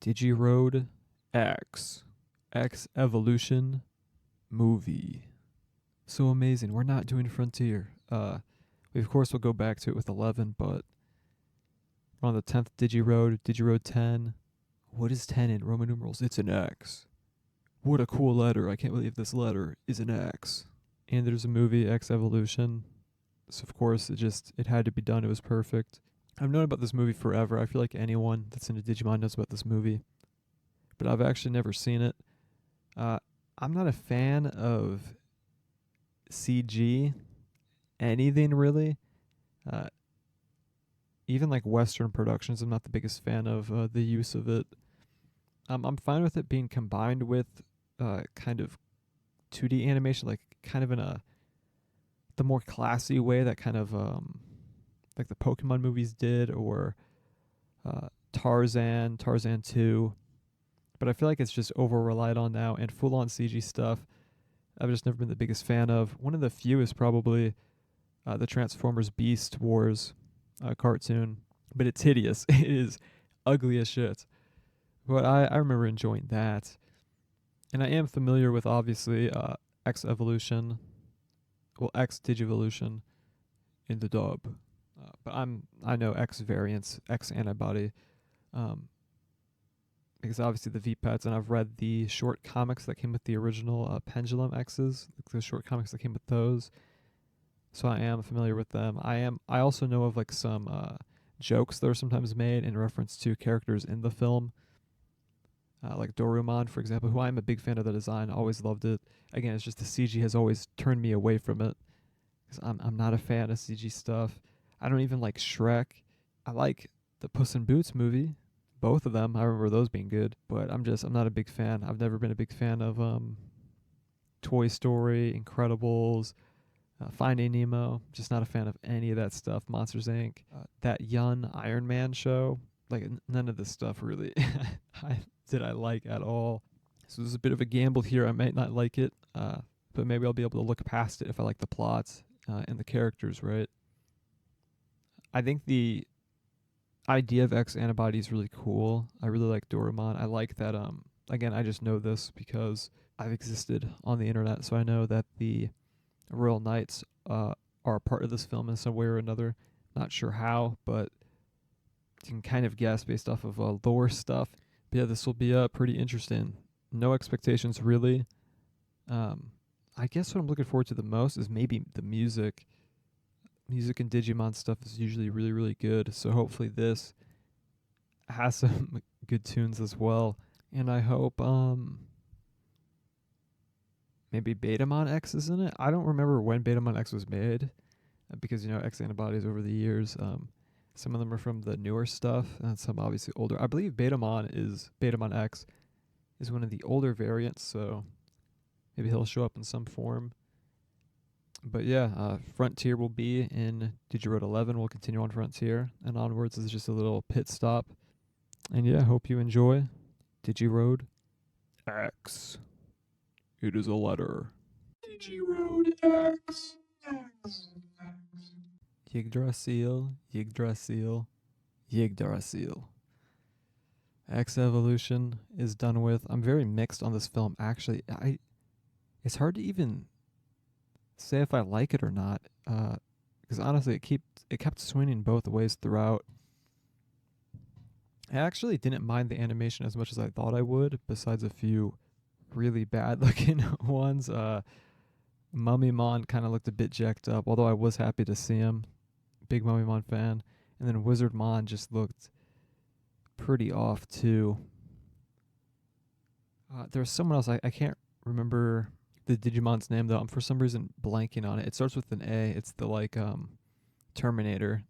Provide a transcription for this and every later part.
DigiRoad X. X Evolution movie. So amazing. We're not doing Frontier. We of course will go back to it with 11, but we're on the 10th DigiRoad, DigiRoad 10. What is 10 in Roman numerals? It's an X. What a cool letter. I can't believe this letter is an X. And there's a movie, X Evolution. So of course it had to be done. It was perfect. I've known about this movie forever. I feel like anyone that's into Digimon knows about this movie, but I've actually never seen it. I'm not a fan of CG, anything really. Even like Western productions, I'm not the biggest fan of the use of it. I'm fine with it being combined with kind of 2D animation, like kind of in the more classy way that kind of like the Pokemon movies did, or Tarzan 2. But I feel like it's just over relied on now, and full on CG stuff I've just never been the biggest fan of. One of the few is probably the Transformers Beast Wars cartoon, but it's hideous. It is ugly as shit. But I remember enjoying that. And I am familiar with, obviously, X Evolution, well, X Digivolution in the dub. But I know X variants, X-Antibody, because obviously the V-Pets, and I've read the short comics that came with the original Pendulum X's, like the short comics that came with those. So I am familiar with them. I also know of like some jokes that are sometimes made in reference to characters in the film. Like Dorumon, for example, who I'm a big fan of the design, always loved it. Again, it's just the CG has always turned me away from it, because I'm not a fan of CG stuff. I don't even like Shrek. I like the Puss in Boots movie, both of them. I remember those being good, but I'm not a big fan. I've never been a big fan of Toy Story, Incredibles, Finding Nemo. Just not a fan of any of that stuff. Monsters Inc. That Young Iron Man show. Like none of this stuff really did I like at all. So there's a bit of a gamble here. I might not like it, but maybe I'll be able to look past it if I like the plot and the characters, right? I think the idea of X-Antibody is really cool. I really like Dorumon. I like that, again, I just know this because I've existed on the internet, so I know that the Royal Knights are a part of this film in some way or another. Not sure how, but you can kind of guess based off of lore stuff. But yeah, this will be pretty interesting. No expectations really. I guess what I'm looking forward to the most is maybe the music. Music and Digimon stuff is usually really, really good. So hopefully this has some good tunes as well. And I hope maybe Betamon X is in it. I don't remember when Betamon X was made, because X-Antibodies over the years. Some of them are from the newer stuff, and some obviously older. I believe Betamon X is one of the older variants, so maybe he'll show up in some form. But yeah, Frontier will be in DigiRoad 11. We'll continue on Frontier, and onwards is just a little pit stop. And yeah, hope you enjoy DigiRoad X. It is a letter. DigiRoad X. Yggdrasil, Yggdrasil, Yggdrasil. X Evolution is done with. I'm very mixed on this film. Actually, it's hard to even say if I like it or not, because honestly, it kept swinging both ways throughout. I actually didn't mind the animation as much as I thought I would, besides a few really bad looking ones. Mummymon kind of looked a bit jacked up, although I was happy to see him. Big Mummymon fan. And then Wizardmon just looked pretty off too. There was someone else, I can't remember the Digimon's name though. I'm for some reason blanking on it. It starts with an A. It's the Terminator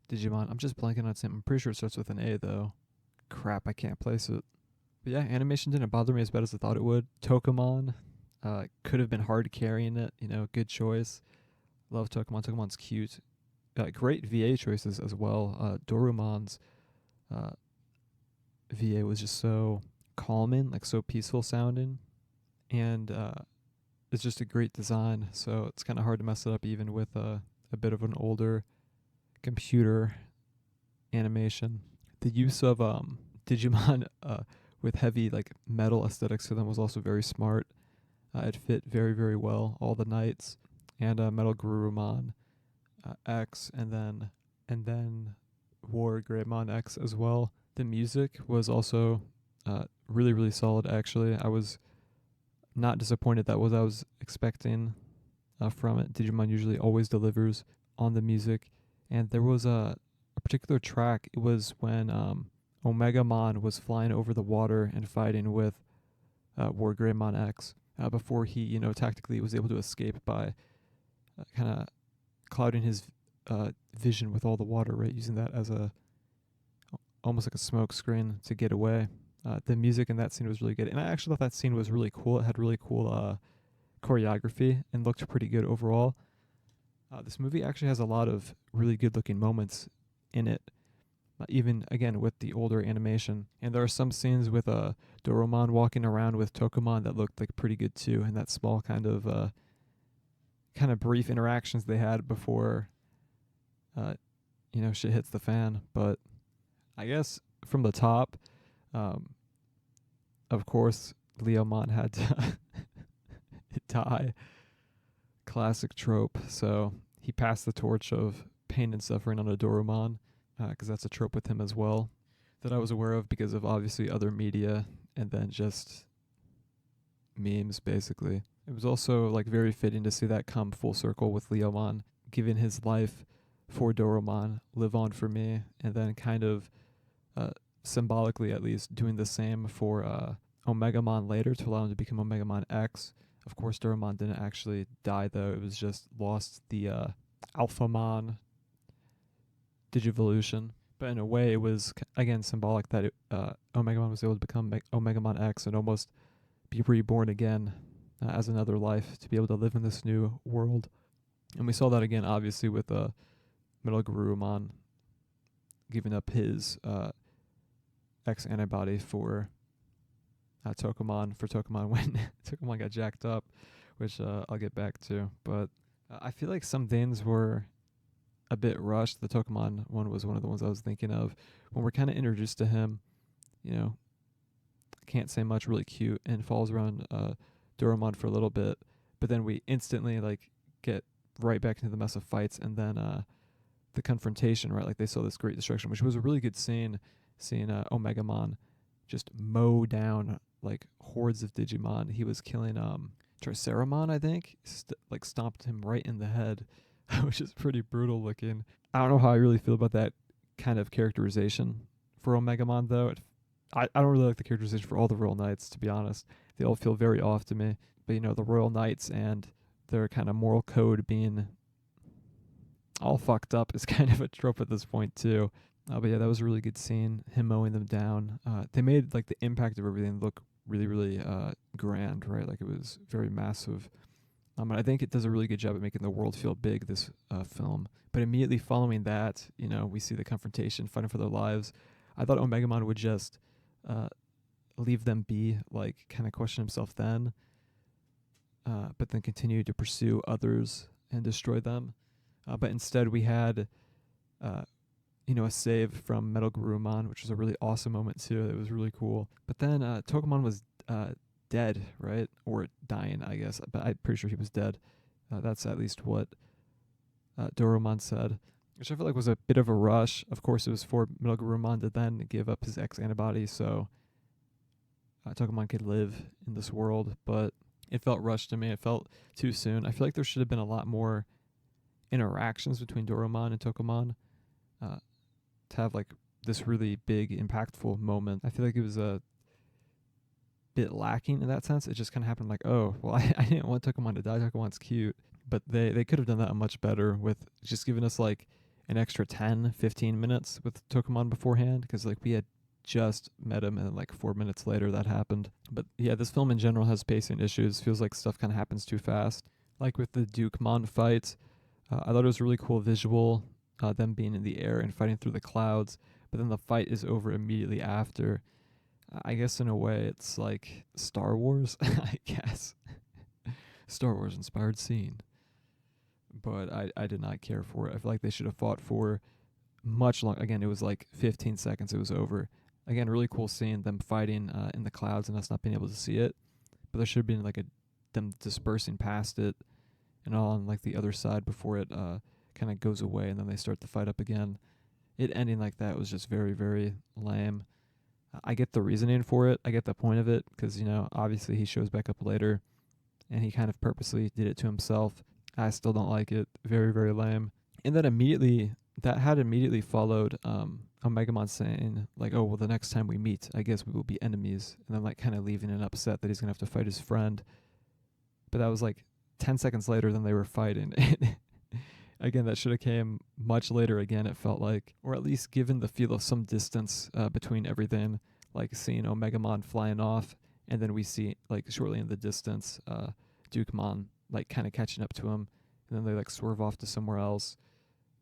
Digimon. I'm just blanking on its name. I'm pretty sure it starts with an A though. Crap, I can't place it. But yeah, animation didn't bother me as bad as I thought it would. Tokamon could have been hard carrying it. Good choice. Love Tokamon. Tokamon's cute. Great VA choices as well. Dorumon's VA was just so calming, like so peaceful sounding, and it's just a great design. So it's kind of hard to mess it up even with a bit of an older computer animation. The use of Digimon with heavy like metal aesthetics to them was also very smart. It fit very very well all the knights and Metal Garurumon X and then War Greymon X as well. The music was also really really solid. Actually, I was not disappointed. That was I was expecting from it. Digimon usually always delivers on the music, and there was a particular track. It was when Omegamon was flying over the water and fighting with War Greymon X before he, tactically was able to escape by kind of clouding his vision with all the water, right? Using that as a almost like a smoke screen to get away. The music in that scene was really good, and I actually thought that scene was really cool. It had really cool choreography and looked pretty good overall. This movie actually has a lot of really good looking moments in it, even again with the older animation. And there are some scenes with Doromon walking around with Tokomon that looked like pretty good too, and that small kind of brief interactions they had before shit hits the fan. But I guess from the top, of course, Leomon had to die. Classic trope. So he passed the torch of pain and suffering on Doromon, because that's a trope with him as well that I was aware of because of obviously other media and then just memes basically. It was also like very fitting to see that come full circle with Leomon giving his life for Doromon, live on for me, and then kind of symbolically at least doing the same for Omegamon later to allow him to become Omegamon X. Of course, Doromon didn't actually die though. It was just lost the Alphamon Digivolution. But in a way, it was again symbolic that Omegamon was able to become Omegamon X and almost be reborn again as another life to be able to live in this new world. And we saw that again, obviously, with Metal Garurumon giving up his X-Antibody for Tokomon when Tokomon got jacked up, which I'll get back to. But I feel like some things were a bit rushed. The Tokomon one was one of the ones I was thinking of. When we're kind of introduced to him, can't say much, really cute, and falls around Doromon for a little bit, but then we instantly like get right back into the mess of fights, and then the confrontation, right? Like they saw this great destruction, which was a really good scene, seeing Omegamon just mow down like hordes of Digimon. He was killing Triceramon, I think, like stomped him right in the head, which is pretty brutal looking. I don't know how I really feel about that kind of characterization for Omegamon though. I don't really like the characterization for all the Royal Knights, to be honest. They all feel very off to me. But the Royal Knights and their kind of moral code being all fucked up is kind of a trope at this point too. But yeah, that was a really good scene, him mowing them down. They made like the impact of everything look really, really grand, right? Like it was very massive. And I think it does a really good job at making the world feel big, this film. But immediately following that, we see the confrontation, fighting for their lives. I thought Omegamon would just leave them be, like kind of question himself then, but then continue to pursue others and destroy them. But instead we had a save from Metal Garurumon, which was a really awesome moment too. It was really cool. But then Tokomon was dead, right? Or dying, I guess. But I'm pretty sure he was dead. That's at least what Doromon said, which I feel like was a bit of a rush. Of course, it was for Metal Garurumon to then give up his X-Antibody so Tokomon could live in this world. But it felt rushed to me. It felt too soon. I feel like there should have been a lot more interactions between Doromon and Tokomon to have like this really big, impactful moment. I feel like it was a bit lacking in that sense. It just kind of happened like, oh, well, I didn't want Tokomon to die. Tokomon's cute. But they could have done that much better with just giving us like an extra 10, 15 minutes with Tokomon beforehand, because like we had just met him and like 4 minutes later that happened. But yeah, this film in general has pacing issues. Feels like stuff kind of happens too fast. Like with the Dukemon fight, I thought it was a really cool visual, them being in the air and fighting through the clouds, but then the fight is over immediately after. I guess in a way it's like Star Wars, I guess. Star Wars inspired scene. But I did not care for it. I feel like they should have fought for much long. Again, it was like 15 seconds, it was over. Again, really cool seeing them fighting in the clouds and us not being able to see it. But there should have been like them dispersing past it and all on like the other side before it kind of goes away, and then they start to fight up again. It ending like that was just very, very lame. I get the reasoning for it. I get the point of it because, obviously he shows back up later and he kind of purposely did it to himself. I still don't like it. Very, very lame. And then that had immediately followed Omegamon saying, like, oh, well, the next time we meet, I guess we will be enemies. And then, like, kind of leaving it upset that he's going to have to fight his friend. But that was like 10 seconds later than they were fighting. Again, that should have came much later again, it felt like. Or at least given the feel of some distance between everything. Like seeing Omegamon flying off, and then we see, like, shortly in the distance, Dukemon, like, kind of catching up to him. And then they, like, swerve off to somewhere else.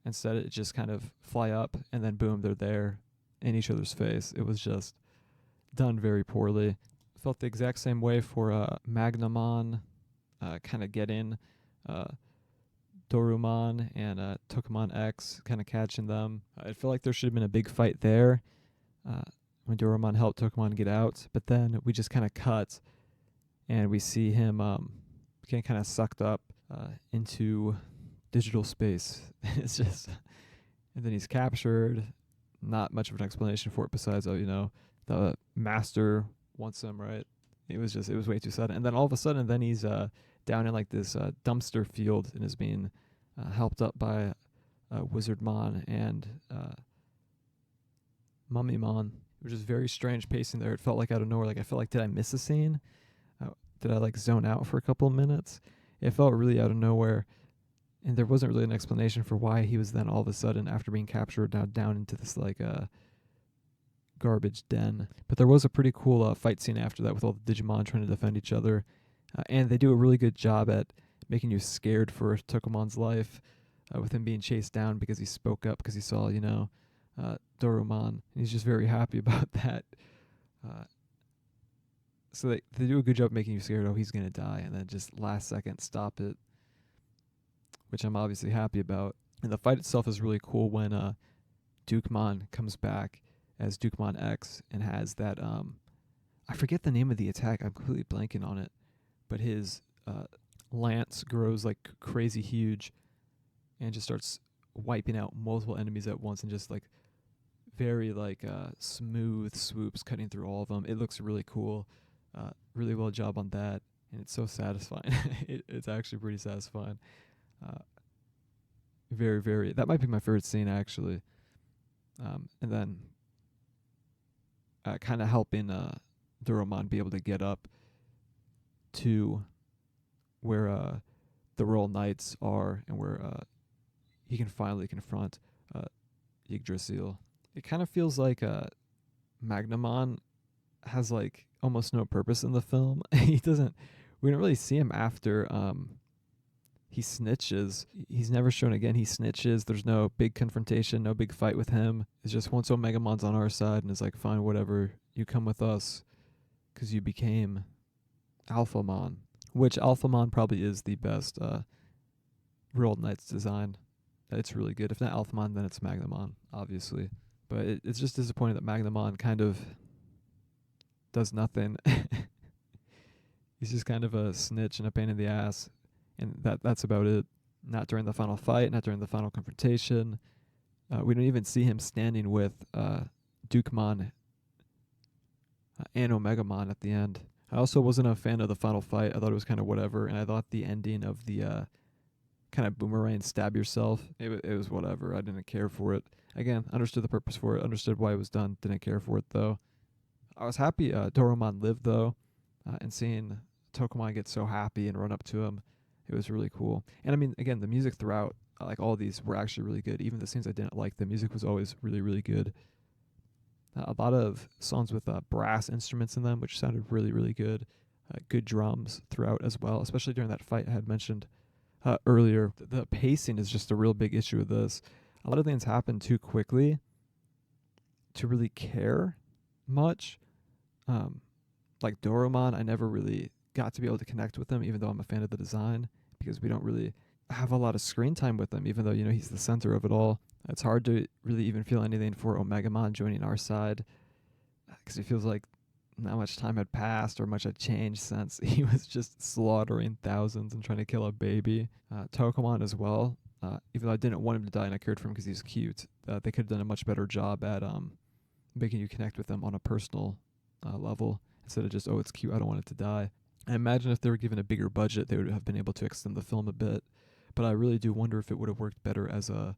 Instead, it just kind of fly up, and then boom, they're there in each other's face. It was just done very poorly. Felt the exact same way for Magnamon kind of getting Dorumon and Tokamon X, kind of catching them. I feel like there should have been a big fight there when Dorumon helped Tokamon get out, but then we just kind of cut, and we see him getting kind of sucked up into digital space. It's just, and then he's captured. Not much of an explanation for it besides, the master wants him, right? It was way too sudden. And then all of a sudden, then he's down in like this dumpster field and is being helped up by Wizardmon and Mummymon. It was just very strange pacing there. It felt like out of nowhere. Like, I felt like, did I miss a scene? Did I like zone out for a couple of minutes? It felt really out of nowhere. And there wasn't really an explanation for why he was then all of a sudden, after being captured, now down into this like garbage den. But there was a pretty cool fight scene after that with all the Digimon trying to defend each other. And they do a really good job at making you scared for Tokomon's life with him being chased down because he spoke up, because he saw, Dorumon. And he's just very happy about that. So they do a good job making you scared, oh, he's going to die, and then just last second stop it, which I'm obviously happy about. And the fight itself is really cool when Dukemon comes back as Dukemon X and has that, I forget the name of the attack, I'm completely blanking on it, but his lance grows like crazy huge and just starts wiping out multiple enemies at once, and just like very like smooth swoops cutting through all of them. It looks really cool. Really well job on that, and it's so satisfying. It's actually pretty satisfying. Very, very. That might be my favorite scene, actually. And then kind of helping Duromon be able to get up to where the Royal Knights are, and where he can finally confront Yggdrasil. It kind of feels like Magnamon has like almost no purpose in the film. We don't really see him after he snitches. He's never shown again. He snitches. There's no big confrontation, no big fight with him. It's just once Omegamon's on our side and is like, fine, whatever, you come with us because you became Alphamon, which Alphamon probably is the best World Knights design. It's really good. If not Alphamon, then it's Magnamon, obviously. But it's just disappointing that Magnamon kind of does nothing. He's just kind of a snitch and a pain in the ass. And that's about it. Not during the final fight, not during the final confrontation. We don't even see him standing with Dukemon and Omegamon at the end. I also wasn't a fan of the final fight. I thought it was kind of whatever, and I thought the ending of the kind of boomerang stab yourself, it was whatever. I didn't care for it. Again, understood the purpose for it, understood why it was done, didn't care for it though. I was happy Doromon lived though, and seeing Tokomon get so happy and run up to him, it was really cool. And I mean, again, the music throughout, like all these, were actually really good. Even the scenes I didn't like, the music was always really, really good. A lot of songs with brass instruments in them, which sounded really, really good. Good drums throughout as well, especially during that fight I had mentioned earlier. The pacing is just a real big issue with this. A lot of things happen too quickly to really care much. Like Doromon, I never really got to be able to connect with him, even though I'm a fan of the design, because we don't really have a lot of screen time with him, even though, he's the center of it all. It's hard to really even feel anything for Omegamon joining our side. because it feels like not much time had passed or much had changed since he was just slaughtering thousands and trying to kill a baby. Tokomon as well. Even though I didn't want him to die and I cared for him because he's cute, they could have done a much better job at making you connect with them on a personal level instead of just, oh, it's cute, I don't want it to die. I imagine if they were given a bigger budget, they would have been able to extend the film a bit. But I really do wonder if it would have worked better as a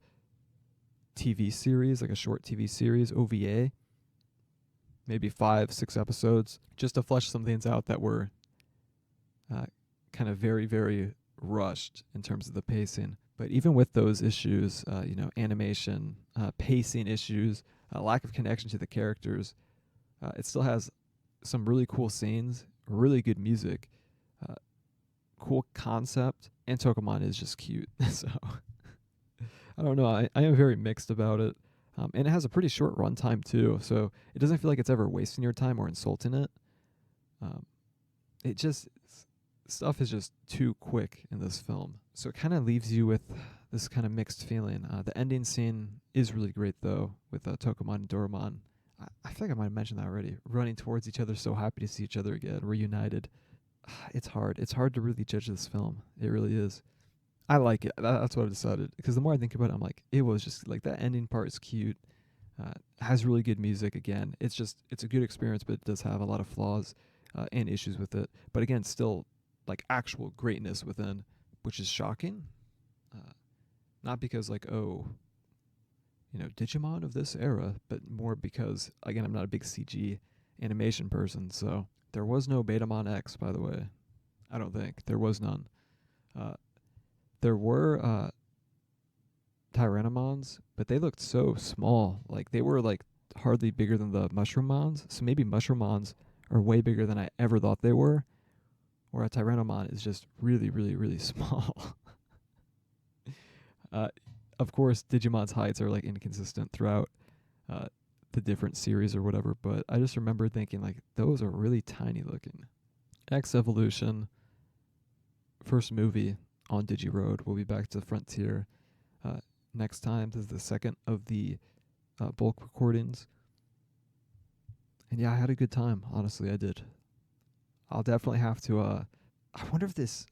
TV series, like a short TV series, OVA. Maybe 5-6 episodes, just to flesh some things out that were kind of very, very rushed in terms of the pacing. But even with those issues, animation, pacing issues, lack of connection to the characters, it still has some really cool scenes, really good music, cool concept, and Tokomon is just cute. So I don't know. I am very mixed about it. And it has a pretty short runtime too, so it doesn't feel like it's ever wasting your time or insulting it. It just stuff is just too quick in this film, so it kind of leaves you with this kind of mixed feeling. The ending scene is really great though, with Tokomon and Doraemon. I feel like I might have mentioned that already. Running towards each other, so happy to see each other again, reunited. It's hard. It's hard to really judge this film. It really is. I like it. That's what I've decided. Because the more I think about it, I'm like, it was just like that ending part is cute. Has really good music again. It's a good experience, but it does have a lot of flaws and issues with it. But again, still like actual greatness within, which is shocking. Not because like, oh, Digimon of this era, but more because again, I'm not a big CG animation person. So there was no Betamon X, by the way. I don't think there was none. There were Tyrannomons, but they looked so small. Like they were like hardly bigger than the Mushroomons. So maybe Mushroomons are way bigger than I ever thought they were. Or a Tyrannomon is just really, really, really small. Of course, Digimon's heights are like inconsistent throughout the different series or whatever. But I just remember thinking like those are really tiny looking. X Evolution, first movie on DigiRoad. We'll be back to Frontier next time. This is the second of the bulk recordings. And yeah, I had a good time. Honestly, I did. I'll definitely have to. I wonder if this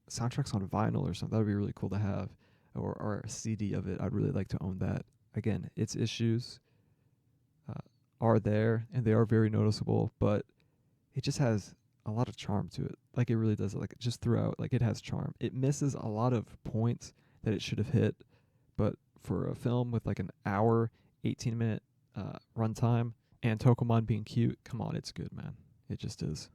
soundtrack's on vinyl or something. That would be really cool to have. Or a CD of it. I'd really like to own that. Again, its issues are there, and they are very noticeable, but it just has a lot of charm to it. Like it really does. Like just throughout, like it has charm. It misses a lot of points that it should have hit, but for a film with like an hour, 18-minute runtime, and Tokomon being cute, come on, it's good, man. It just is.